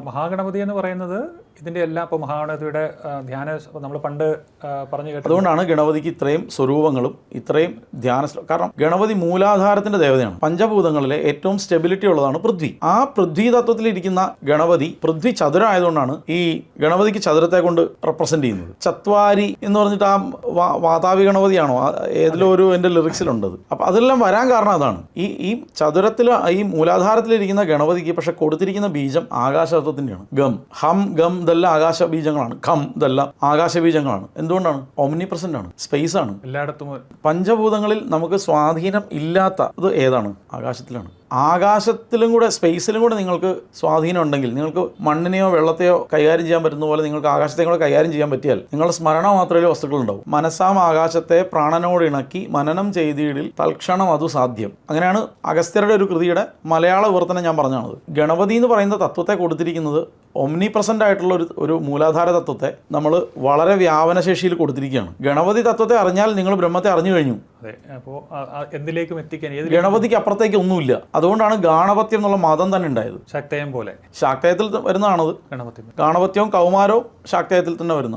മഹാഗണപതി എന്ന് പറയുന്നത് ഇതിൻ്റെ എല്ലാം ഇപ്പോൾ മഹാഗണപതിയുടെ ധ്യാന നമ്മൾ പണ്ട് പറഞ്ഞു കേട്ടത്. അതുകൊണ്ടാണ് ഗണപതിക്ക് ഇത്രയും സ്വരൂപങ്ങളും ഇത്രയും ധ്യാന. കാരണം ഗണപതി മൂലാധാരത്തിന്റെ ദേവതയാണ്. പഞ്ചഭൂതങ്ങളിലെ ഏറ്റവും സ്റ്റെബിലിറ്റി ഉള്ളതാണ് പൃഥ്വി. ആ പൃഥ്വി തത്വത്തിലിരിക്കുന്ന ഗണപതി, പൃഥ്വി ചതുരമായതുകൊണ്ടാണ് ഈ ഗണപതിക്ക് ചതുരത്തെ കൊണ്ട് റെപ്രസെന്റ് ചെയ്യുന്നത്. ചത്വാരി എന്ന് പറഞ്ഞിട്ട് ആ വാതാവി ഗണപതിയാണോ ഏതിലോ ഒരു എൻ്റെ ലിറിക്സിലുണ്ടത്. അപ്പം അതെല്ലാം വരാൻ കാരണം അതാണ്. ഈ ചതുരത്തിൽ ഈ മൂലാധാരത്തിലിരിക്കുന്ന ഗണപതിക്ക് പക്ഷെ കൊടുത്തിരിക്കുന്ന ബീജം ആകാശതത്വത്തിൻ്റെയാണ്. ഗം, ഹം, ഗം ഇതെല്ലാം ആകാശ ബീജങ്ങളാണ്. ഖം ഇതെല്ലാം ആകാശ ബീജങ്ങളാണ്. എന്തുകൊണ്ടാണ്? ഓംനി പ്രസന്റ് ആണ്, സ്പേസ് ആണ് എല്ലായിടത്തും. പഞ്ചഭൂതങ്ങളിൽ നമുക്ക് സ്വാധീനം ഇല്ലാത്ത ഇത് ഏതാണ്? ആകാശത്തിലാണ്. ആകാശത്തിലും കൂടെ സ്പേസിലും കൂടെ നിങ്ങൾക്ക് സ്വാധീനം ഉണ്ടെങ്കിൽ, നിങ്ങൾക്ക് മണ്ണിനെയോ വെള്ളത്തെയോ കൈകാര്യം ചെയ്യാൻ പറ്റുന്ന പോലെ നിങ്ങൾക്ക് ആകാശത്തെ കൂടെ കൈകാര്യം ചെയ്യാൻ പറ്റിയാൽ നിങ്ങളുടെ സ്മരണ മാത്രമേ വസ്തുക്കളുണ്ടാവും. മനസ്സാം ആകാശത്തെ പ്രാണനോട് ഇണക്കി മനനം ചെയ്തിടിൽ തൽക്ഷണം അതു സാധ്യം. അങ്ങനെയാണ് അഗസ്ത്യരുടെ ഒരു കൃതിയുടെ മലയാള വിവർത്തനം ഞാൻ പറഞ്ഞാണത്. ഗണപതി എന്ന് പറയുന്ന തത്വത്തെ കൊടുത്തിരിക്കുന്നത് ഒമ്നി പ്രസന്റ് ആയിട്ടുള്ള ഒരു മൂലാധാര തത്വത്തെ നമ്മൾ വളരെ വ്യാപനശേഷിയിൽ കൊടുത്തിരിക്കുകയാണ്. ഗണപതി തത്വത്തെ അറിഞ്ഞാൽ നിങ്ങൾ ബ്രഹ്മത്തെ അറിഞ്ഞു കഴിഞ്ഞു. അതെ. അപ്പോൾ എന്തിലേക്കും എത്തിക്കാൻ ഗണപതിക്ക് അപ്പുറത്തേക്ക് ഒന്നുമില്ല. അതുകൊണ്ടാണ് ഗാണപത്യം എന്നുള്ള മതം തന്നെ ഉണ്ടായത്. ശക്തയം പോലെ ശാക്തയത്തിൽ വരുന്നതാണത്. ഗണപതി ഗാണപത്യവും കൗമാരവും ശാക്തയത്തിൽ തന്നെ വരുന്നതാണ്.